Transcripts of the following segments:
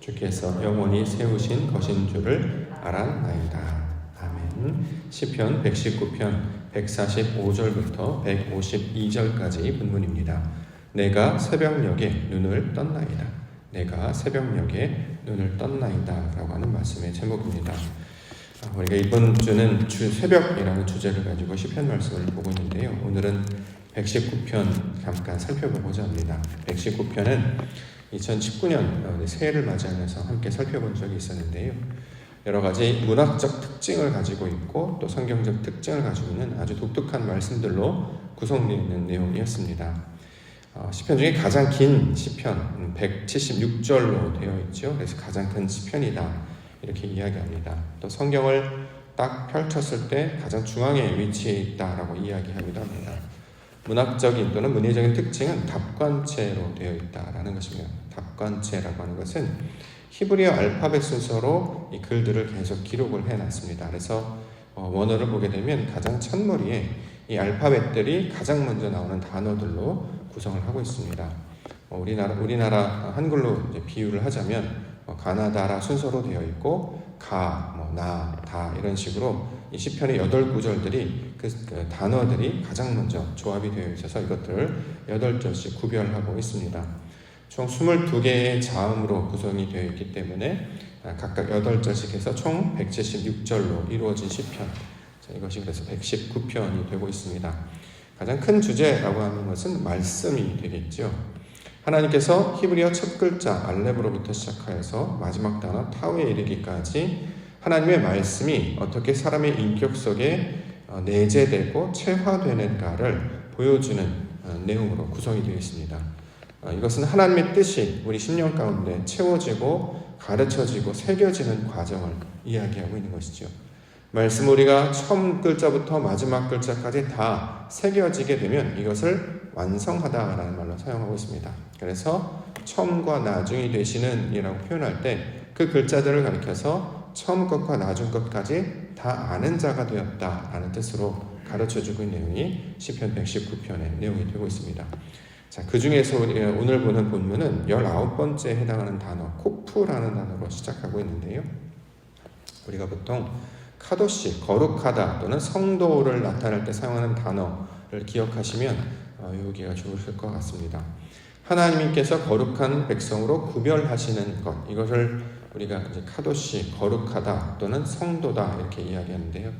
주께서 영원히 세우신 것인 줄을 알았나이다. 아멘. 시편 119편 145절부터 152절까지 본문입니다. 내가 새벽녘에 눈을 떴나이다. 내가 새벽녘에 눈을 떴나이다 라고 하는 말씀의 제목입니다. 우리가 이번 주는 새벽이라는 주제를 가지고 시편 말씀을 보고 있는데요. 오늘은 119편 잠깐 살펴보고자 합니다. 119편은 2019년 새해를 맞이하면서 함께 살펴본 적이 있었는데요. 여러 가지 문학적 특징을 가지고 있고 또 성경적 특징을 가지고 있는 아주 독특한 말씀들로 구성되어 있는 내용이었습니다. 시편 중에 가장 긴 시편 176절로 되어 있죠. 그래서 가장 큰 시편이다 이렇게 이야기합니다. 또 성경을 딱 펼쳤을 때 가장 중앙에 위치해 있다라고 이야기하기도 합니다. 문학적인 또는 문의적인 특징은 답관체로 되어 있다라는 것입니다. 답관체라고 하는 것은 히브리어 알파벳 순서로 이 글들을 계속 기록을 해놨습니다. 그래서 원어를 보게 되면 가장 첫머리에 이 알파벳들이 가장 먼저 나오는 단어들로 구성을 하고 있습니다. 우리나라 한글로 이제 비유를 하자면 가나다라 순서로 되어 있고 나, 다 이런 식으로 이 시편의 8구절들이 그 단어들이 가장 먼저 조합이 되어 있어서 이것들을 8절씩 구별하고 있습니다. 총 22개의 자음으로 구성이 되어 있기 때문에 각각 8절씩 해서 총 176절로 이루어진 시편, 이것이 그래서 119편이 되고 있습니다. 가장 큰 주제라고 하는 것은 말씀이 되겠죠. 하나님께서 히브리어 첫 글자 알렙으로부터 시작하여서 마지막 단어 타우에 이르기까지 하나님의 말씀이 어떻게 사람의 인격 속에 내재되고 체화되는가를 보여주는 내용으로 구성이 되어 있습니다. 이것은 하나님의 뜻이 우리 심령 가운데 채워지고 가르쳐지고 새겨지는 과정을 이야기하고 있는 것이죠. 말씀 우리가 처음 글자부터 마지막 글자까지 다 새겨지게 되면 이것을 완성하다라는 말로 사용하고 있습니다. 그래서 처음과 나중이 되시는 이라고 표현할 때 그 글자들을 가리켜서 처음 것과 나중 것까지 다 아는 자가 되었다라는 뜻으로 가르쳐주고 있는 내용이 시편 119편의 내용이 되고 있습니다. 자, 그 중에서 오늘 보는 본문은 19번째에 해당하는 단어 코프라는 단어로 시작하고 있는데요. 우리가 보통 카도시, 거룩하다 또는 성도를 나타낼 때 사용하는 단어를 기억하시면 여기가 좋으실 것 같습니다. 하나님께서 거룩한 백성으로 구별하시는 것, 이것을 우리가 이제 카도시, 거룩하다 또는 성도다 이렇게 이야기하는데요.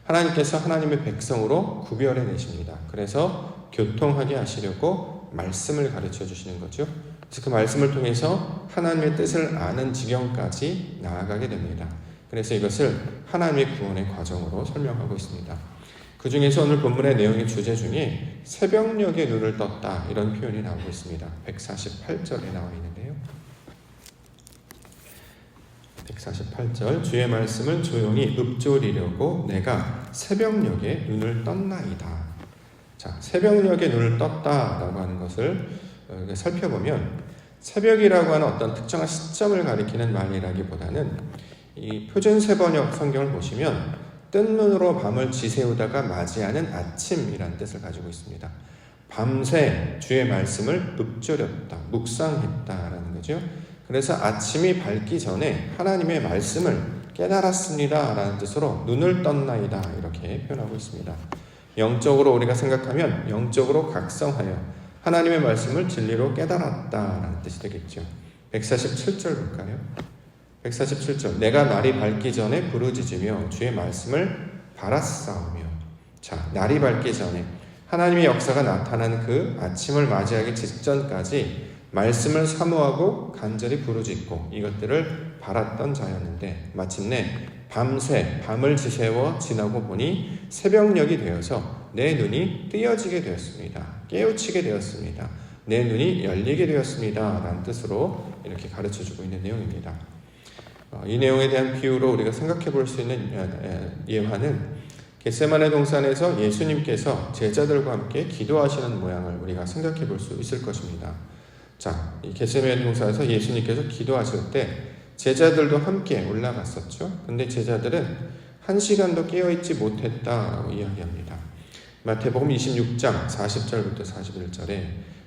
하나님께서 하나님의 백성으로 구별해 내십니다. 그래서 교통하게 하시려고 말씀을 가르쳐 주시는 거죠. 그래서 그 말씀을 통해서 하나님의 뜻을 아는 지경까지 나아가게 됩니다. 그래서 이것을 하나님의 구원의 과정으로 설명하고 있습니다. 그 중에서 오늘 본문의 내용의 주제 중에 새벽녘에 눈을 떴다 이런 표현이 나오고 있습니다. 148절에 나와 있는데요. 148절 주의 말씀을 조용히 읊조리려고 내가 새벽녘에 눈을 떴나이다. 자, 새벽녘에 눈을 떴다라고 하는 것을 살펴보면 새벽이라고 하는 어떤 특정한 시점을 가리키는 말이라기보다는 이 표준세번역 성경을 보시면 뜬 눈으로 밤을 지새우다가 맞이하는 아침이라는 뜻을 가지고 있습니다. 밤새 주의 말씀을 읊조렸다, 묵상했다라는 거죠. 그래서 아침이 밝기 전에 하나님의 말씀을 깨달았습니다 라는 뜻으로 눈을 떴나이다 이렇게 표현하고 있습니다. 영적으로 우리가 생각하면 영적으로 각성하여 하나님의 말씀을 진리로 깨달았다라는 뜻이 되겠죠. 147절 볼까요? 147절 내가 날이 밝기 전에 부르짖으며 주의 말씀을 바랐사오며. 자, 날이 밝기 전에 하나님의 역사가 나타나는 그 아침을 맞이하기 직전까지 말씀을 사모하고 간절히 부르짖고 이것들을 바랐던 자였는데 마침내 밤새 밤을 지새워 지나고 보니 새벽녘이 되어서 내 눈이 뜨여지게 되었습니다. 깨우치게 되었습니다. 내 눈이 열리게 되었습니다 라는 뜻으로 이렇게 가르쳐주고 있는 내용입니다. 이 내용에 대한 비유로 우리가 생각해 볼 수 있는 예화는 겟세마네 동산에서 예수님께서 제자들과 함께 기도하시는 모양을 우리가 생각해 볼 수 있을 것입니다. 자, 이 겟세마네 동산에서 예수님께서 기도하실 때 제자들도 함께 올라갔었죠. 근데 제자들은 1시간도 깨어있지 못했다라고 이야기합니다. 마태복음 26장 40절부터 41절에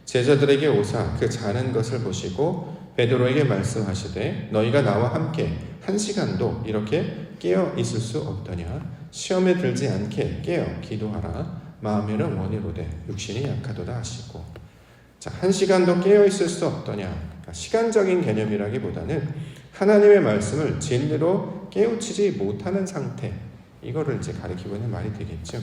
제자들에게 오사 그 자는 것을 보시고 베드로에게 말씀하시되 너희가 나와 함께 1시간도 이렇게 깨어 있을 수 없더냐. 시험에 들지 않게 깨어 기도하라. 마음에는 원이로되 육신이 약하도다 하시고. 자, 1시간도 깨어 있을 수 없더냐. 그러니까 시간적인 개념이라기보다는 하나님의 말씀을 진리로 깨우치지 못하는 상태, 이거를 이제 가리키고 있는 말이 되겠죠.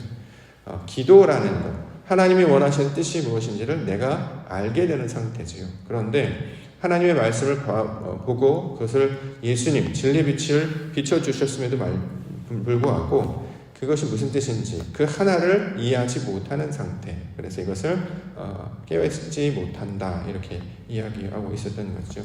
기도라는 것, 하나님이 원하시는 뜻이 무엇인지를 내가 알게 되는 상태지요. 그런데 하나님의 말씀을 보고 그것을 예수님 진리빛을 비춰주셨음에도 불구하고 그것이 무슨 뜻인지 그 하나를 이해하지 못하는 상태, 그래서 이것을 깨닫지 못한다 이렇게 이야기하고 있었던 거죠.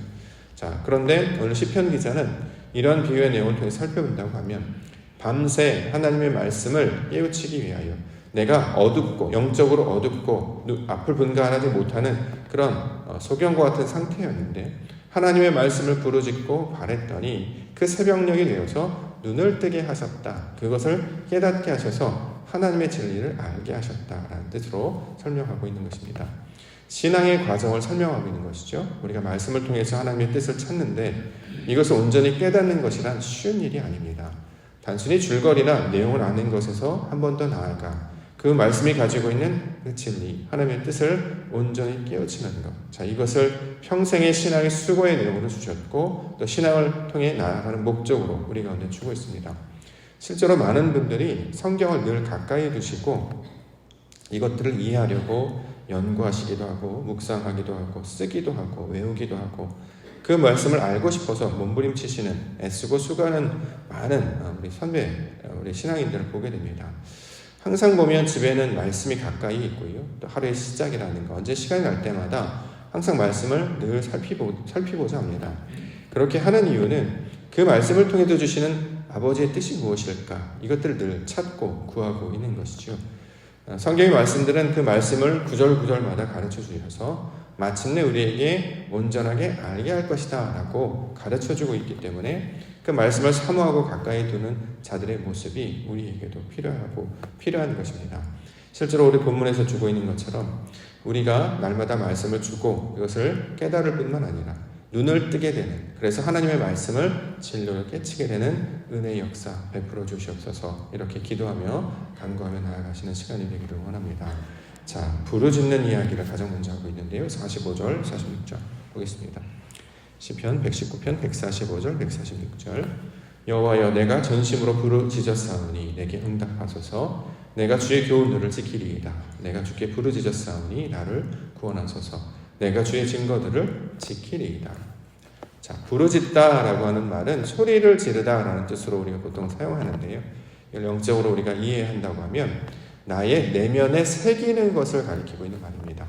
자, 그런데 오늘 시편 기자는 이런 비유의 내용을 통해 살펴본다고 하면 밤새 하나님의 말씀을 깨우치기 위하여 내가 어둡고 영적으로 어둡고 앞을 분간하지 못하는 그런 소경과 같은 상태였는데 하나님의 말씀을 부르짖고 바랬더니 그 새벽녘이 되어서 눈을 뜨게 하셨다. 그것을 깨닫게 하셔서 하나님의 진리를 알게 하셨다라는 뜻으로 설명하고 있는 것입니다. 신앙의 과정을 설명하고 있는 것이죠. 우리가 말씀을 통해서 하나님의 뜻을 찾는데 이것을 온전히 깨닫는 것이란 쉬운 일이 아닙니다. 단순히 줄거리나 내용을 아는 것에서 한 번 더 나아가 그 말씀이 가지고 있는 그 진리, 하나님의 뜻을 온전히 깨우치는 것. 자, 이것을 평생의 신앙의 수고의 내용으로 주셨고 또 신앙을 통해 나아가는 목적으로 우리 가운데 주고 있습니다. 실제로 많은 분들이 성경을 늘 가까이 두시고 이것들을 이해하려고 연구하시기도 하고 묵상하기도 하고 쓰기도 하고 외우기도 하고 그 말씀을 알고 싶어서 몸부림치시는 애쓰고 수고하는 많은 우리 선배, 우리 신앙인들을 보게 됩니다. 항상 보면 집에는 말씀이 가까이 있고요. 또 하루의 시작이라는 거, 언제 시간이 날 때마다 항상 말씀을 늘 살피고자 합니다. 그렇게 하는 이유는 그 말씀을 통해서 주시는 아버지의 뜻이 무엇일까? 이것들을 늘 찾고 구하고 있는 것이죠. 성경의 말씀들은 그 말씀을 구절구절마다 가르쳐 주셔서 마침내 우리에게 온전하게 알게 할 것이다 라고 가르쳐 주고 있기 때문에 그 말씀을 사모하고 가까이 두는 자들의 모습이 우리에게도 필요한 것입니다. 실제로 우리 본문에서 주고 있는 것처럼 우리가 날마다 말씀을 주고 이것을 깨달을 뿐만 아니라 눈을 뜨게 되는, 그래서 하나님의 말씀을 진리로 깨치게 되는 은혜의 역사 베풀어 주시옵소서. 이렇게 기도하며 간구하며 나아가시는 시간이 되기를 원합니다. 자, 부르짖는 이야기를 가장 먼저 하고 있는데요. 45절, 46절 보겠습니다. 시편 119편 145절, 146절. 여호와여, 내가 전심으로 부르짖었사오니 내게 응답하소서. 내가 주의 교훈들을 지키리이다. 내가 주께 부르짖었사오니 나를 구원하소서. 내가 주의 증거들을 지키리이다. 자, 부르짖다라고 하는 말은 소리를 지르다라는 뜻으로 우리가 보통 사용하는데요. 이걸 영적으로 우리가 이해한다고 하면 나의 내면에 새기는 것을 가리키고 있는 말입니다.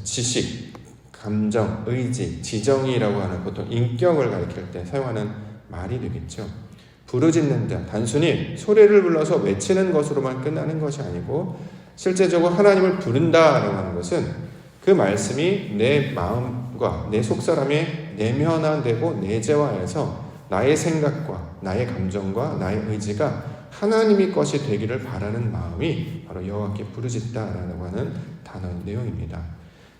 지식, 감정, 의지, 지정이라고 하는 보통 인격을 가리킬 때 사용하는 말이 되겠죠. 부르짖는다, 단순히 소리를 불러서 외치는 것으로만 끝나는 것이 아니고 실제적으로 하나님을 부른다라고 하는 것은 그 말씀이 내 마음과 내 속사람에 내면화되고 내재화해서 나의 생각과 나의 감정과 나의 의지가 하나님의 것이 되기를 바라는 마음이 바로 여호와께 부르짖다라고 하는 단어의 내용입니다.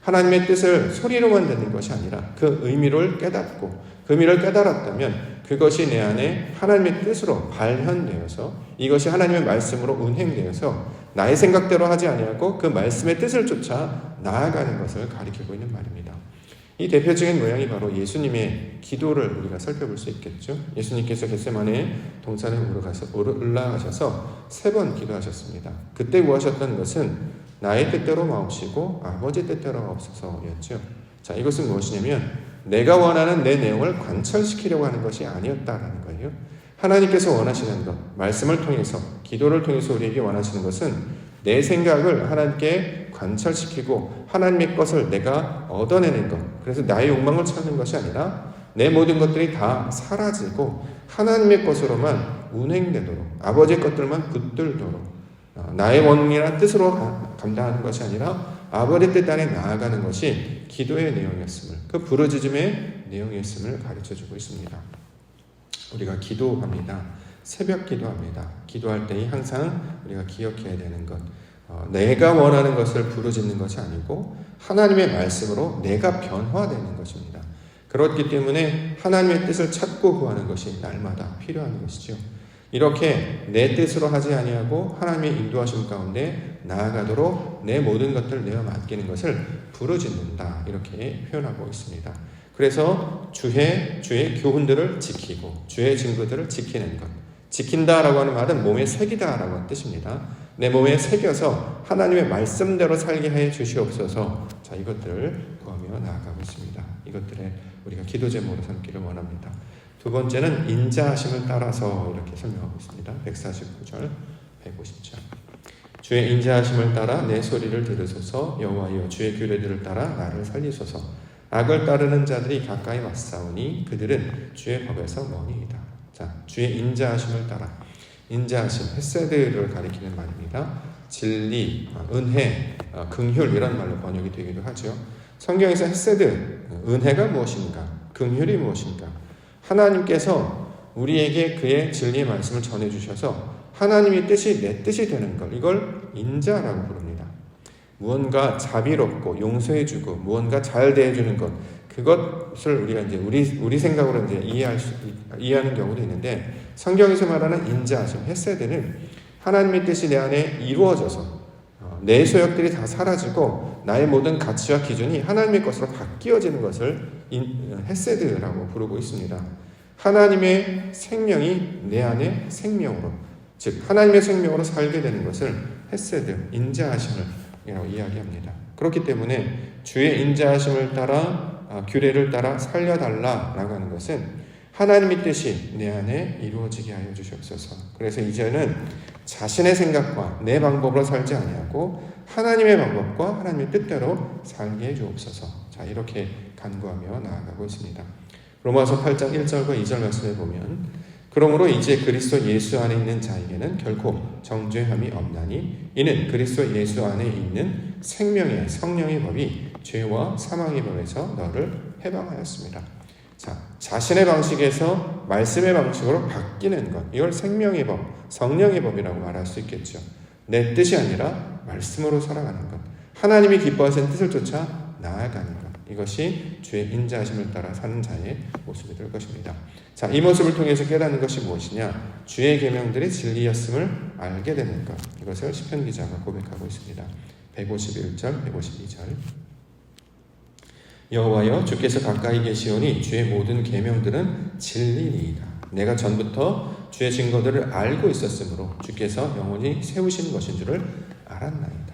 하나님의 뜻을 소리로만 듣는 것이 아니라 그 의미를 깨닫고 그 의미를 깨달았다면 그것이 내 안에 하나님의 뜻으로 발현되어서 이것이 하나님의 말씀으로 운행되어서 나의 생각대로 하지 아니하고 그 말씀의 뜻을 쫓아 나아가는 것을 가리키고 있는 말입니다. 이 대표적인 모양이 바로 예수님의 기도를 우리가 살펴볼 수 있겠죠. 예수님께서 겟세마네 동산에 올라가셔서 3번 기도하셨습니다. 그때 구하셨던 것은 나의 뜻대로 마옵시고 아버지 뜻대로 마옵소서였죠. 자, 이것은 무엇이냐면 내가 원하는 내 내용을 관철시키려고 하는 것이 아니었다라는 거예요. 하나님께서 원하시는 것, 말씀을 통해서, 기도를 통해서 우리에게 원하시는 것은 내 생각을 하나님께 관철시키고 하나님의 것을 내가 얻어내는 것, 그래서 나의 욕망을 찾는 것이 아니라 내 모든 것들이 다 사라지고 하나님의 것으로만 운행되도록, 아버지의 것들만 붙들도록 나의 원이나 뜻으로 감당하는 것이 아니라 아버지의 뜻 안에 나아가는 것이 기도의 내용이었음을, 그 부르짖음의 내용이었음을 가르쳐주고 있습니다. 우리가 기도합니다. 새벽 기도합니다. 기도할 때 항상 우리가 기억해야 되는 것, 내가 원하는 것을 부르짖는 것이 아니고 하나님의 말씀으로 내가 변화되는 것입니다. 그렇기 때문에 하나님의 뜻을 찾고 구하는 것이 날마다 필요한 것이죠. 이렇게 내 뜻으로 하지 아니하고 하나님의 인도하심 가운데 나아가도록 내 모든 것들을 내어 맡기는 것을 부르짖는다, 이렇게 표현하고 있습니다. 그래서 주의 교훈들을 지키고 주의 증거들을 지키는 것, 지킨다라고 하는 말은 몸에 새기다라고 하는 뜻입니다. 내 몸에 새겨서 하나님의 말씀대로 살게 해 주시옵소서. 자, 이것들을 구하며 나아가고 있습니다. 이것들에 우리가 기도 제목으로 삼기를 원합니다. 두 번째는 인자하심을 따라서, 이렇게 설명하고 있습니다. 149절, 150절. 주의 인자하심을 따라 내 소리를 들으소서. 여호와여, 주의 규례들을 따라 나를 살리소서. 악을 따르는 자들이 가까이 왔사오니 그들은 주의 법에서 머니이다. 자, 주의 인자하심을 따라. 인자하심, 헤세드를 가리키는 말입니다. 진리, 은혜, 긍휼, 이런 말로 번역이 되기도 하죠. 성경에서 헤세드, 은혜가 무엇인가, 긍휼이 무엇인가, 하나님께서 우리에게 그의 진리의 말씀을 전해주셔서 하나님의 뜻이 내 뜻이 되는 것, 이걸 인자라고 부릅니다. 무언가 자비롭고 용서해주고 무언가 잘 대해주는 것, 그것을 우리가 이제 우리 생각으로 이제 이해하는 경우도 있는데, 성경에서 말하는 인자하심, 헤세드는 하나님의 뜻이 내 안에 이루어져서 내 소욕들이 다 사라지고 나의 모든 가치와 기준이 하나님의 것으로 바뀌어지는 것을 헤세드라고 부르고 있습니다. 하나님의 생명이 내 안에 생명으로, 즉 하나님의 생명으로 살게 되는 것을 헤세드, 인자하심을 이야기합니다. 그렇기 때문에 주의 인자하심을 따라, 규례를 따라 살려달라라고 하는 것은 하나님의 뜻이 내 안에 이루어지게 하여 주시옵소서. 그래서 이제는 자신의 생각과 내 방법으로 살지 아니하고 하나님의 방법과 하나님의 뜻대로 살게 해 주옵소서. 자, 이렇게 간구하며 나아가고 있습니다. 로마서 8장 1절과 2절 말씀에 보면, 그러므로 이제 그리스도 예수 안에 있는 자에게는 결코 정죄함이 없나니 이는 그리스도 예수 안에 있는 생명의 성령의 법이 죄와 사망의 법에서 너를 해방하였습니다. 자, 자신의 방식에서 말씀의 방식으로 바뀌는 것, 이걸 생명의 법, 성령의 법이라고 말할 수 있겠죠. 내 뜻이 아니라 말씀으로 살아가는 것, 하나님이 기뻐하시는 뜻을 쫓아 나아가는 것, 이것이 주의 인자하심을 따라 사는 자의 모습이 될 것입니다. 자, 이 모습을 통해서 깨닫는 것이 무엇이냐? 주의 계명들이 진리였음을 알게 되는 것, 이것을 시편 기자가 고백하고 있습니다. 151절, 152절. 여호와여, 주께서 가까이 계시오니 주의 모든 계명들은 진리니이다. 내가 전부터 주의 증거들을 알고 있었으므로 주께서 영원히 세우신 것인 줄을 알았나이다.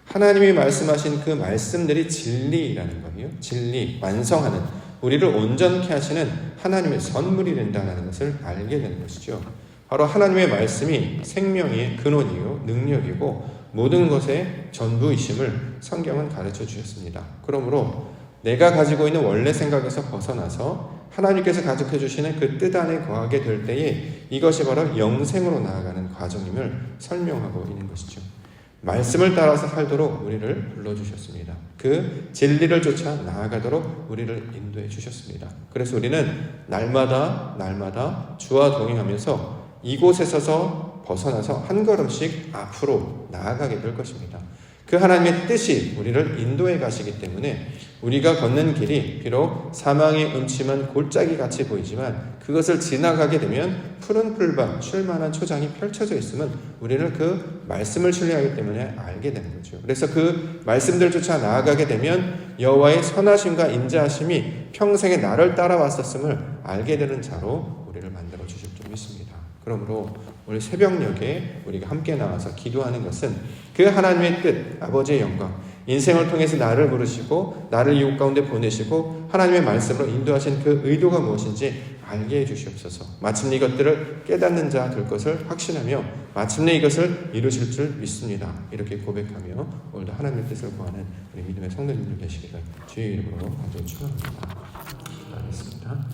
하나님이 말씀하신 그 말씀들이 진리라는 거예요. 진리, 완성하는, 우리를 온전케 하시는 하나님의 선물이 된다는 것을 알게 되는 것이죠. 바로 하나님의 말씀이 생명의 근원이요, 능력이고 모든 것의 전부이심을 성경은 가르쳐 주셨습니다. 그러므로 내가 가지고 있는 원래 생각에서 벗어나서 하나님께서 가득해 주시는 그 뜻 안에 거하게 될 때에 이것이 바로 영생으로 나아가는 과정임을 설명하고 있는 것이죠. 말씀을 따라서 살도록 우리를 불러주셨습니다. 그 진리를 쫓아 나아가도록 우리를 인도해 주셨습니다. 그래서 우리는 날마다 주와 동행하면서 이곳에서 벗어나서 한 걸음씩 앞으로 나아가게 될 것입니다. 그 하나님의 뜻이 우리를 인도해 가시기 때문에 우리가 걷는 길이 비록 사망의 음침한 골짜기 같이 보이지만 그것을 지나가게 되면 푸른 풀밭, 쉴만한 초장이 펼쳐져 있으면 우리는 그 말씀을 신뢰하기 때문에 알게 되는 거죠. 그래서 그 말씀들 쫓아 나아가게 되면 여호와의 선하심과 인자하심이 평생에 나를 따라왔었음을 알게 되는 자로 우리를 만들어 주실 줄 믿습니다. 그러므로 오늘 새벽녘에 우리가 함께 나와서 기도하는 것은 그 하나님의 뜻, 아버지의 영광, 인생을 통해서 나를 부르시고 나를 이웃 가운데 보내시고 하나님의 말씀으로 인도하신 그 의도가 무엇인지 알게 해주시옵소서. 마침내 이것들을 깨닫는 자 될 것을 확신하며 마침내 이것을 이루실 줄 믿습니다. 이렇게 고백하며 오늘도 하나님의 뜻을 구하는 우리 믿음의 성도님들 되시기를 주의 이름으로 간절히 축원합니다. 기도하겠습니다.